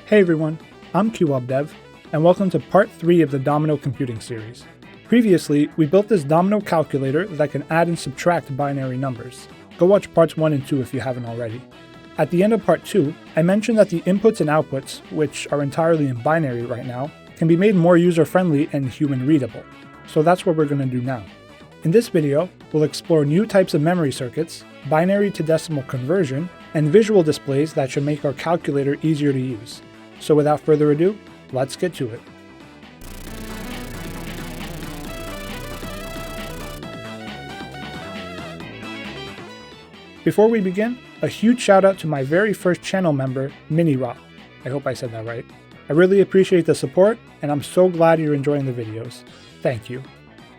Hey everyone, I'm Kyowob Dev, and welcome to part 3 of the Domino computing series. Previously, we built this Domino calculator that can add and subtract binary numbers. Go watch parts 1 and 2 if you haven't already. At the end of part 2, I mentioned that the inputs and outputs, which are entirely in binary right now, can be made more user-friendly and human-readable. So that's what we're going to do now. In this video, we'll explore new types of memory circuits, binary to decimal conversion, and visual displays that should make our calculator easier to use. So without further ado, let's get to it. Before we begin, a huge shout out to my very first channel member, MiniRot. I hope I said that right. I really appreciate the support, and I'm so glad you're enjoying the videos. Thank you.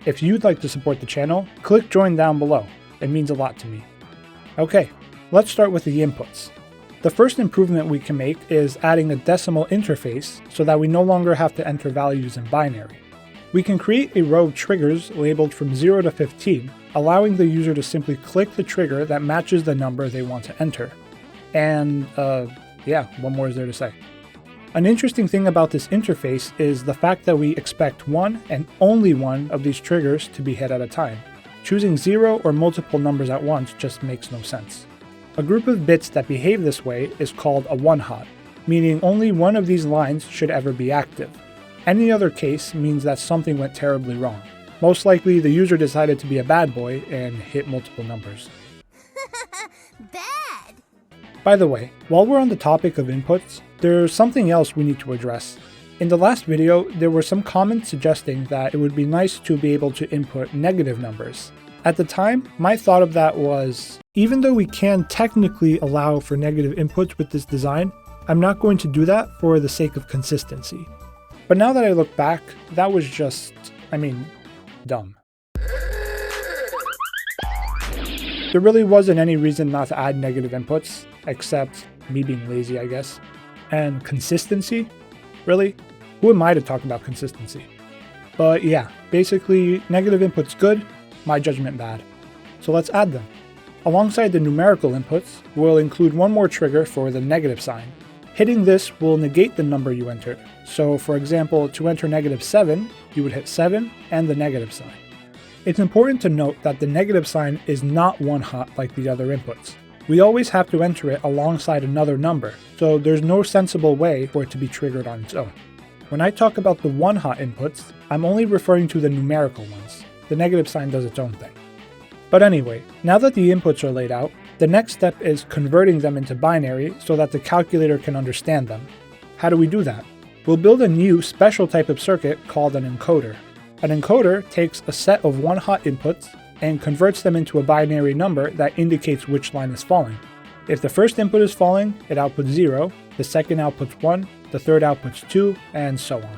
If you'd like to support the channel, click join down below. It means a lot to me. Okay, let's start with the inputs. The first improvement we can make is adding a decimal interface so that we no longer have to enter values in binary. We can create a row of triggers labeled from 0 to 15, allowing the user to simply click the trigger that matches the number they want to enter. And, what more is there to say? An interesting thing about this interface is the fact that we expect one and only one of these triggers to be hit at a time. Choosing 0 or multiple numbers at once just makes no sense. A group of bits that behave this way is called a one-hot, meaning only one of these lines should ever be active. Any other case means that something went terribly wrong. Most likely, the user decided to be a bad boy and hit multiple numbers. Bad! By the way, while we're on the topic of inputs, there's something else we need to address. In the last video, there were some comments suggesting that it would be nice to be able to input negative numbers. At the time, my thought of that was, even though we can technically allow for negative inputs with this design, I'm not going to do that for the sake of consistency. But now that I look back, that was just, dumb. There really wasn't any reason not to add negative inputs, except me being lazy, I guess. And consistency? Really? Who am I to talk about consistency? But yeah, basically, negative input's good, my judgment bad. So let's add them. Alongside the numerical inputs, we'll include one more trigger for the negative sign. Hitting this will negate the number you entered. So for example, to enter -7, you would hit 7 and the negative sign. It's important to note that the negative sign is not one-hot like the other inputs. We always have to enter it alongside another number, so there's no sensible way for it to be triggered on its own. When I talk about the one-hot inputs, I'm only referring to the numerical ones. The negative sign does its own thing. But anyway, now that the inputs are laid out, the next step is converting them into binary so that the calculator can understand them. How do we do that? We'll build a new special type of circuit called an encoder. An encoder takes a set of one-hot inputs and converts them into a binary number that indicates which line is falling. If the first input is falling, it outputs 0, the second outputs 1, the third outputs 2, and so on.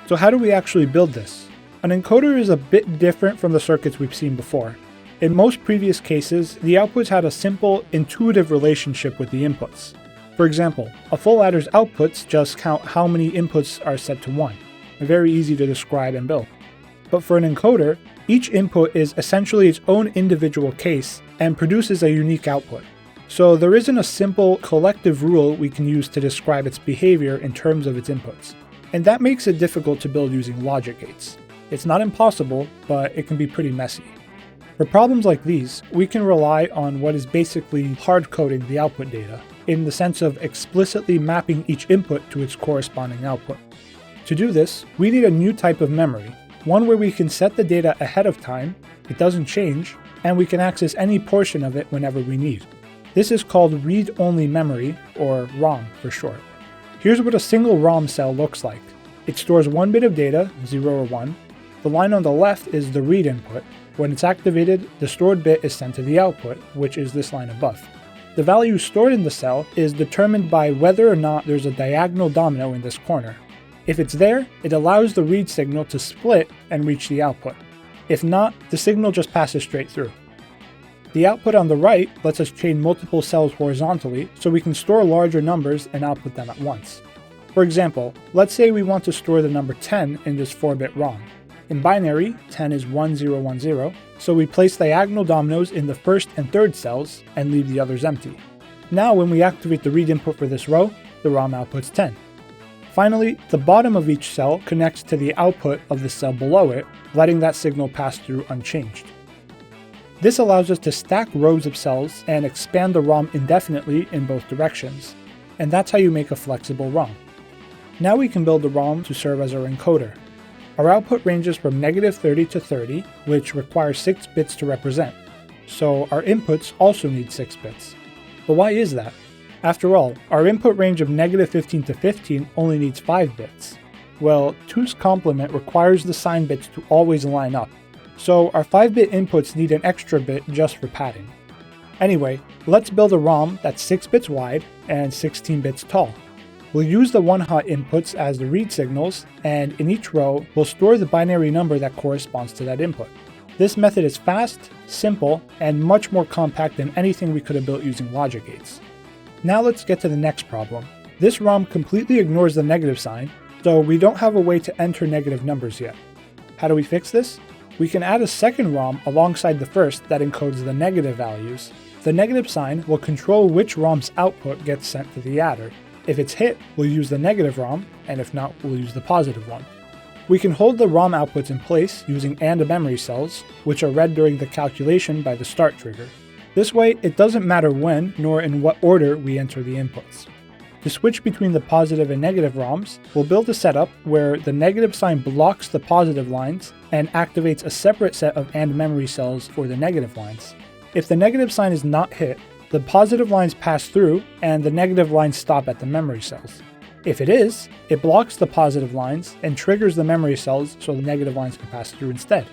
So how do we actually build this? An encoder is a bit different from the circuits we've seen before. In most previous cases, the outputs had a simple, intuitive relationship with the inputs. For example, a full adder's outputs just count how many inputs are set to 1. Very easy to describe and build. But for an encoder, each input is essentially its own individual case and produces a unique output. So there isn't a simple collective rule we can use to describe its behavior in terms of its inputs. And that makes it difficult to build using logic gates. It's not impossible, but it can be pretty messy. For problems like these, we can rely on what is basically hard-coding the output data, in the sense of explicitly mapping each input to its corresponding output. To do this, we need a new type of memory, one where we can set the data ahead of time, it doesn't change, and we can access any portion of it whenever we need. This is called read-only memory, or ROM for short. Here's what a single ROM cell looks like. It stores one bit of data, 0 or 1. The line on the left is the read input. When it's activated, the stored bit is sent to the output, which is this line above. The value stored in the cell is determined by whether or not there's a diagonal domino in this corner. If it's there, it allows the read signal to split and reach the output. If not, the signal just passes straight through. The output on the right lets us chain multiple cells horizontally so we can store larger numbers and output them at once. For example, let's say we want to store the number 10 in this 4-bit ROM. In binary, 10 is 1010, so we place diagonal dominoes in the first and third cells and leave the others empty. Now when we activate the read input for this row, the ROM outputs 10. Finally, the bottom of each cell connects to the output of the cell below it, letting that signal pass through unchanged. This allows us to stack rows of cells and expand the ROM indefinitely in both directions, and that's how you make a flexible ROM. Now we can build a ROM to serve as our encoder. Our output ranges from -30 to 30, which requires 6 bits to represent, so our inputs also need 6 bits. But why is that? After all, our input range of -15 to 15 only needs 5 bits. Well, 2's complement requires the sign bits to always line up, so our 5-bit inputs need an extra bit just for padding. Anyway, let's build a ROM that's 6 bits wide and 16 bits tall. We'll use the 1-hot inputs as the read signals, and in each row, we'll store the binary number that corresponds to that input. This method is fast, simple, and much more compact than anything we could have built using logic gates. Now let's get to the next problem. This ROM completely ignores the negative sign, so we don't have a way to enter negative numbers yet. How do we fix this? We can add a second ROM alongside the first that encodes the negative values. The negative sign will control which ROM's output gets sent to the adder. If it's hit, we'll use the negative ROM, and if not, we'll use the positive one. We can hold the ROM outputs in place using AND memory cells, which are read during the calculation by the start trigger. This way, it doesn't matter when nor in what order we enter the inputs. To switch between the positive and negative ROMs, we'll build a setup where the negative sign blocks the positive lines and activates a separate set of AND memory cells for the negative lines. If the negative sign is not hit, the positive lines pass through and the negative lines stop at the memory cells. If it is, it blocks the positive lines and triggers the memory cells so the negative lines can pass through instead.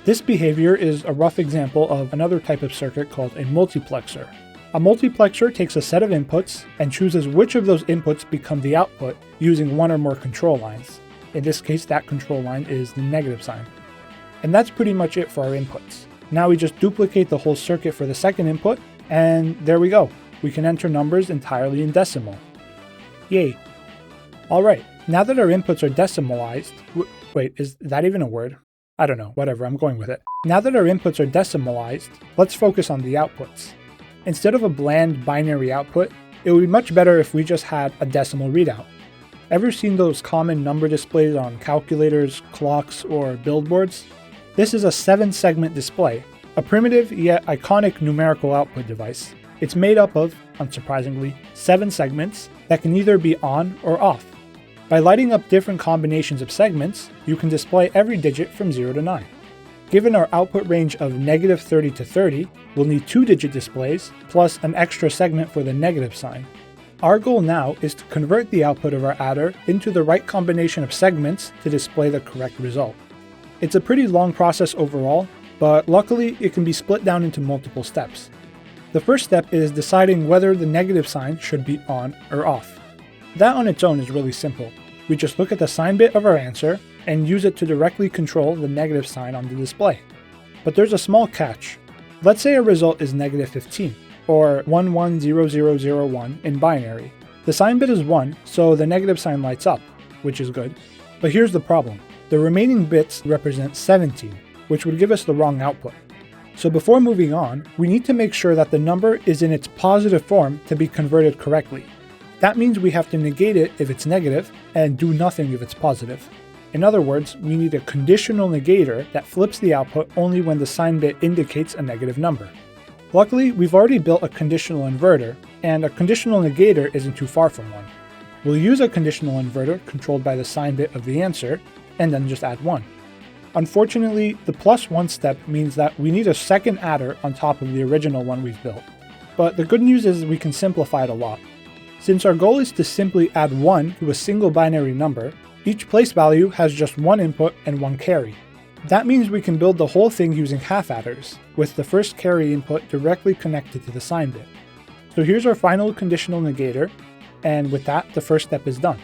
This behavior is a rough example of another type of circuit called a multiplexer. A multiplexer takes a set of inputs and chooses which of those inputs become the output using one or more control lines. In this case, that control line is the negative sign. And that's pretty much it for our inputs. Now we just duplicate the whole circuit for the second input, and there we go. We can enter numbers entirely in decimal. Yay. Alright, now that our inputs are decimalized, wait, is that even a word? I don't know, whatever, I'm going with it. Now that our inputs are decimalized, let's focus on the outputs. Instead of a bland binary output, it would be much better if we just had a decimal readout. Ever seen those common number displays on calculators, clocks, or billboards? This is a 7-segment display, a primitive yet iconic numerical output device. It's made up of, unsurprisingly, 7 segments that can either be on or off. By lighting up different combinations of segments, you can display every digit from 0 to 9. Given our output range of -30 to 30, we'll need 2-digit displays, plus an extra segment for the negative sign. Our goal now is to convert the output of our adder into the right combination of segments to display the correct result. It's a pretty long process overall, but luckily it can be split down into multiple steps. The first step is deciding whether the negative sign should be on or off. That on its own is really simple. We just look at the sign bit of our answer and use it to directly control the negative sign on the display. But there's a small catch. Let's say our result is -15, or 110001 in binary. The sign bit is 1, so the negative sign lights up, which is good. But here's the problem. The remaining bits represent 17, which would give us the wrong output. So before moving on, we need to make sure that the number is in its positive form to be converted correctly. That means we have to negate it if it's negative and do nothing if it's positive. In other words, we need a conditional negator that flips the output only when the sign bit indicates a negative number. Luckily, we've already built a conditional inverter, and a conditional negator isn't too far from one. We'll use a conditional inverter controlled by the sign bit of the answer, and then just add 1. Unfortunately, the +1 step means that we need a second adder on top of the original one we've built. But the good news is we can simplify it a lot. Since our goal is to simply add 1 to a single binary number, each place value has just 1 input and 1 carry. That means we can build the whole thing using half adders, with the first carry input directly connected to the sign bit. So here's our final conditional negator, and with that, the first step is done.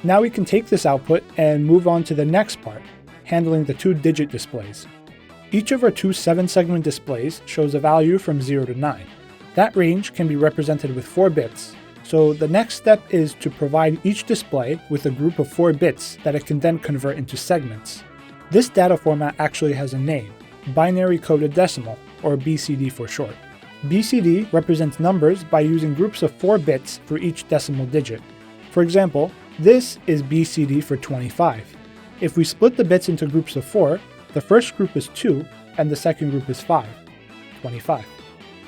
Now we can take this output and move on to the next part, handling the 2-digit displays. Each of our 2 7-segment displays shows a value from 0 to 9. That range can be represented with 4 bits, so the next step is to provide each display with a group of 4 bits that it can then convert into segments. This data format actually has a name, binary coded decimal, or BCD for short. BCD represents numbers by using groups of 4 bits for each decimal digit. For example, This is BCD for 25. If we split the bits into groups of 4, the first group is 2 and the second group is 5, 25.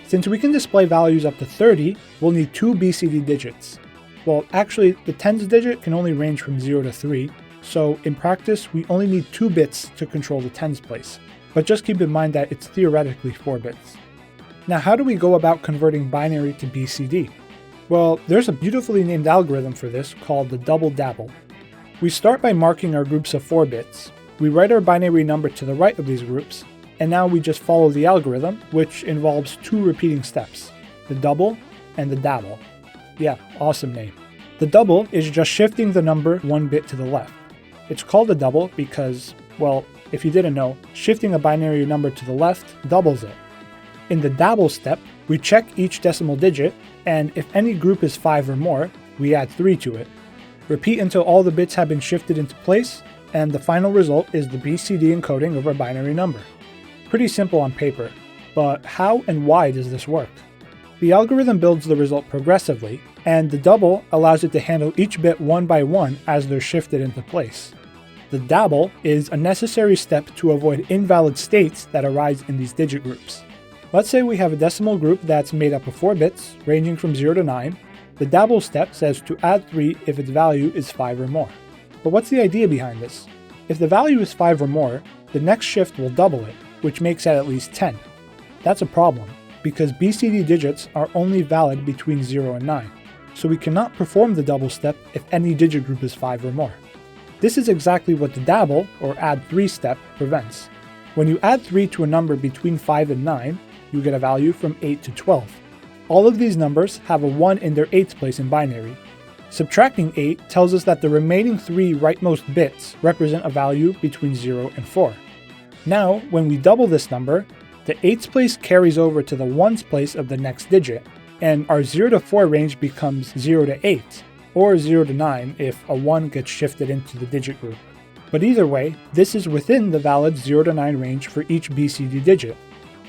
Since we can display values up to 30, we'll need 2 BCD digits. Well, actually, the tens digit can only range from 0 to 3, so in practice, we only need 2 bits to control the tens place. But just keep in mind that it's theoretically 4 bits. Now, how do we go about converting binary to BCD? Well, there's a beautifully named algorithm for this called the Dabble. We start by marking our groups of 4 bits. We write our binary number to the right of these groups, and now we just follow the algorithm, which involves 2 repeating steps, the double and the dabble. Yeah, awesome name. The double is just shifting the number 1 bit to the left. It's called a double because, well, if you didn't know, shifting a binary number to the left doubles it. In the dabble step, we check each decimal digit, and if any group is 5 or more, we add 3 to it. Repeat until all the bits have been shifted into place, and the final result is the BCD encoding of our binary number. Pretty simple on paper, but how and why does this work? The algorithm builds the result progressively, and the double allows it to handle each bit one by one as they're shifted into place. The dabble is a necessary step to avoid invalid states that arise in these digit groups. Let's say we have a decimal group that's made up of 4 bits, ranging from 0 to 9. The dabble step says to add 3 if its value is 5 or more. But what's the idea behind this? If the value is 5 or more, the next shift will double it, which makes it at least 10. That's a problem, because BCD digits are only valid between 0 and 9, so we cannot perform the double step if any digit group is 5 or more. This is exactly what the dabble, or add 3 step, prevents. When you add 3 to a number between 5 and 9, you get a value from 8 to 12. All of these numbers have a 1 in their 8th place in binary. Subtracting 8 tells us that the remaining 3 rightmost bits represent a value between 0 and 4. Now, when we double this number, the 8th place carries over to the 1's place of the next digit, and our 0 to 4 range becomes 0 to 8, or 0 to 9 if a 1 gets shifted into the digit group. But either way, this is within the valid 0 to 9 range for each BCD digit.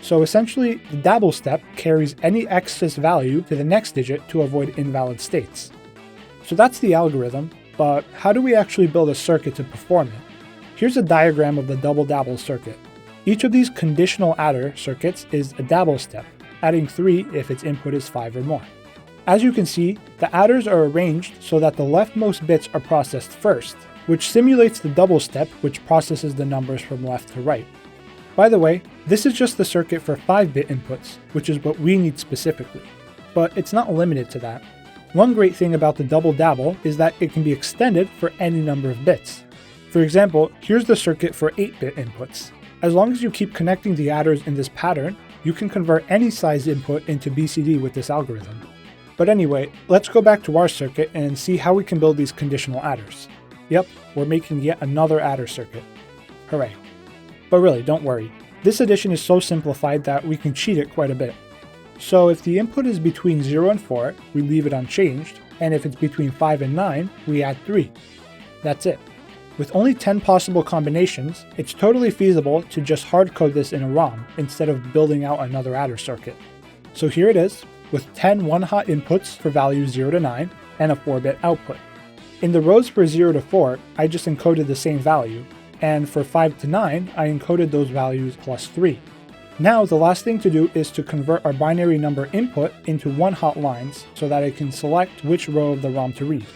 So essentially, the dabble step carries any excess value to the next digit to avoid invalid states. So that's the algorithm, but how do we actually build a circuit to perform it? Here's a diagram of the double-dabble circuit. Each of these conditional adder circuits is a dabble step, adding 3 if its input is 5 or more. As you can see, the adders are arranged so that the leftmost bits are processed first, which simulates the double step which processes the numbers from left to right. By the way, this is just the circuit for 5-bit inputs, which is what we need specifically. But it's not limited to that. One great thing about the double-dabble is that it can be extended for any number of bits. For example, here's the circuit for 8-bit inputs. As long as you keep connecting the adders in this pattern, you can convert any size input into BCD with this algorithm. But anyway, let's go back to our circuit and see how we can build these conditional adders. Yep, we're making yet another adder circuit. Hooray. But really, don't worry. This addition is so simplified that we can cheat it quite a bit. So if the input is between 0 and 4, we leave it unchanged, and if it's between 5 and 9, we add 3. That's it. With only 10 possible combinations, it's totally feasible to just hardcode this in a ROM instead of building out another adder circuit. So here it is, with 10 one-hot inputs for values 0 to 9, and a 4-bit output. In the rows for 0 to 4, I just encoded the same value, and for 5 to 9, I encoded those values plus 3. Now the last thing to do is to convert our binary number input into one-hot lines so that I can select which row of the ROM to read.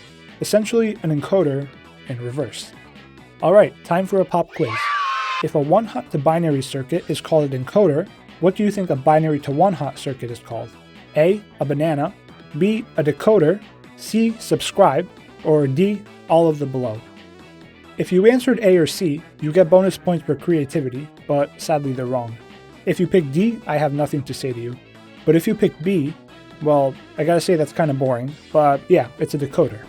Essentially an encoder in reverse. Alright, time for a pop quiz. If a one-hot to binary circuit is called an encoder, what do you think a binary to one-hot circuit is called? A, a banana, B, a decoder, C, subscribe, or D, all of the below. If you answered A or C, you get bonus points for creativity, but sadly they're wrong. If you pick D, I have nothing to say to you. But if you pick B, well, I gotta say that's kinda boring, but yeah, it's a decoder.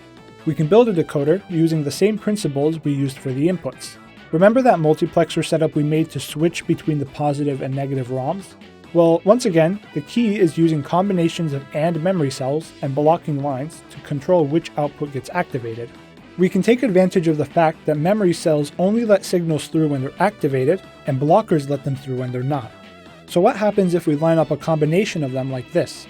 We can build a decoder using the same principles we used for the inputs. Remember that multiplexer setup we made to switch between the positive and negative ROMs? Well, once again, the key is using combinations of AND memory cells and blocking lines to control which output gets activated. We can take advantage of the fact that memory cells only let signals through when they're activated, and blockers let them through when they're not. So what happens if we line up a combination of them like this?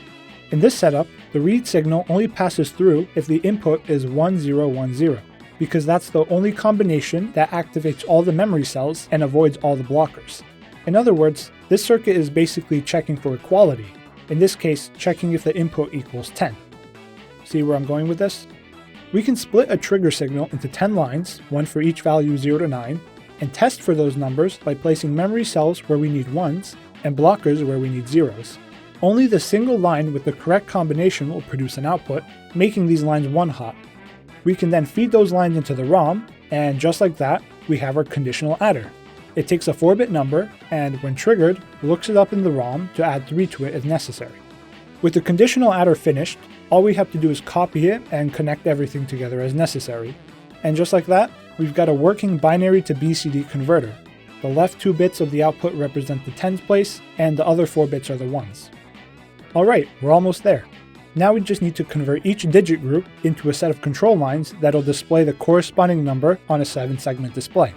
In this setup, the read signal only passes through if the input is 1010, because that's the only combination that activates all the memory cells and avoids all the blockers. In other words, this circuit is basically checking for equality, in this case checking if the input equals 10. See where I'm going with this? We can split a trigger signal into 10 lines, one for each value 0 to 9, and test for those numbers by placing memory cells where we need 1s and blockers where we need 0s. Only the single line with the correct combination will produce an output, making these lines one-hot. We can then feed those lines into the ROM, and just like that, we have our conditional adder. It takes a 4-bit number, and when triggered, looks it up in the ROM to add 3 to it if necessary. With the conditional adder finished, all we have to do is copy it and connect everything together as necessary. And just like that, we've got a working binary to BCD converter. The left 2 bits of the output represent the tens place, and the other 4 bits are the ones. Alright, we're almost there. Now we just need to convert each digit group into a set of control lines that'll display the corresponding number on a 7-segment display.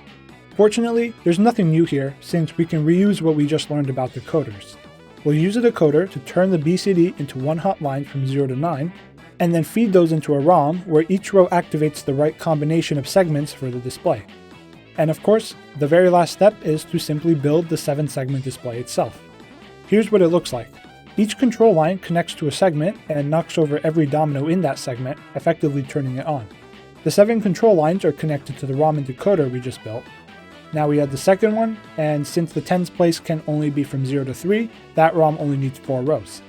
Fortunately, there's nothing new here since we can reuse what we just learned about decoders. We'll use a decoder to turn the BCD into one-hot lines from 0 to 9, and then feed those into a ROM where each row activates the right combination of segments for the display. And of course, the very last step is to simply build the 7-segment display itself. Here's what it looks like. Each control line connects to a segment and knocks over every domino in that segment, effectively turning it on. The 7 control lines are connected to the ROM and decoder we just built. Now we add the second one, and since the tens place can only be from 0 to 3, that ROM only needs 4 rows.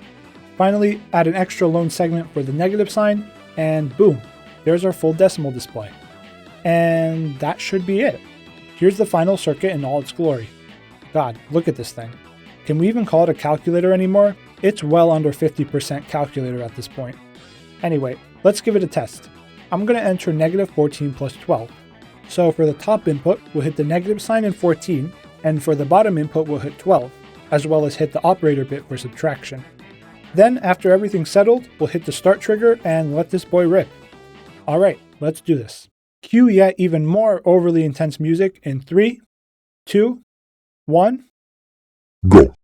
Finally, add an extra lone segment for the negative sign, and boom, there's our full decimal display. And that should be it. Here's the final circuit in all its glory. God, look at this thing. Can we even call it a calculator anymore? It's well under 50% calculator at this point. Anyway, let's give it a test. I'm going to enter -14 plus 12. So for the top input, we'll hit the negative sign in 14, and for the bottom input we'll hit 12, as well as hit the operator bit for subtraction. Then, after everything's settled, we'll hit the start trigger and let this boy rip. Alright, let's do this. Cue yet even more overly intense music in 3, 2, 1, go!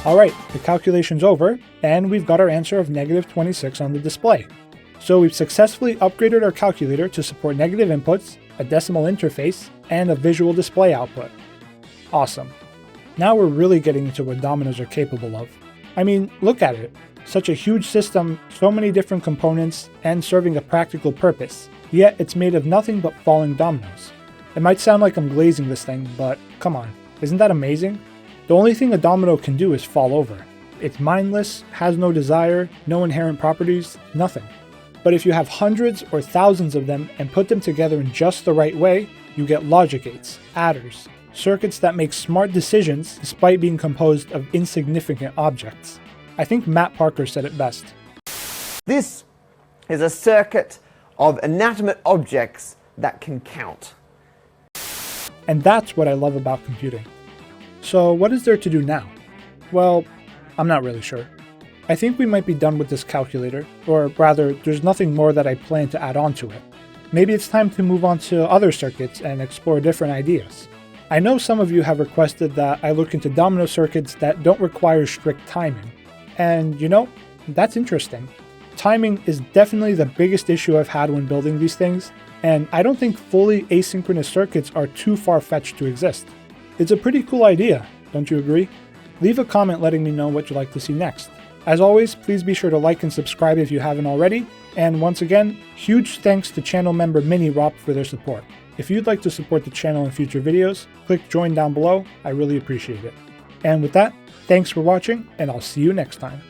Alright, the calculation's over, and we've got our answer of -26 on the display. So we've successfully upgraded our calculator to support negative inputs, a decimal interface, and a visual display output. Awesome. Now we're really getting into what dominoes are capable of. I mean, look at it. Such a huge system, so many different components, and serving a practical purpose, yet it's made of nothing but falling dominoes. It might sound like I'm glazing this thing, but come on, isn't that amazing? The only thing a domino can do is fall over. It's mindless, has no desire, no inherent properties, nothing. But if you have hundreds or thousands of them and put them together in just the right way, you get logic gates, adders, circuits that make smart decisions despite being composed of insignificant objects. I think Matt Parker said it best. This is a circuit of inanimate objects that can count. And that's what I love about computing. So what is there to do now? Well, I'm not really sure. I think we might be done with this calculator, or rather, there's nothing more that I plan to add on to it. Maybe it's time to move on to other circuits and explore different ideas. I know some of you have requested that I look into domino circuits that don't require strict timing. And you know, that's interesting. Timing is definitely the biggest issue I've had when building these things, and I don't think fully asynchronous circuits are too far-fetched to exist. It's a pretty cool idea, don't you agree? Leave a comment letting me know what you'd like to see next. As always, please be sure to like and subscribe if you haven't already, and once again, huge thanks to channel member MiniRop for their support. If you'd like to support the channel in future videos, click join down below, I really appreciate it. And with that, thanks for watching, and I'll see you next time.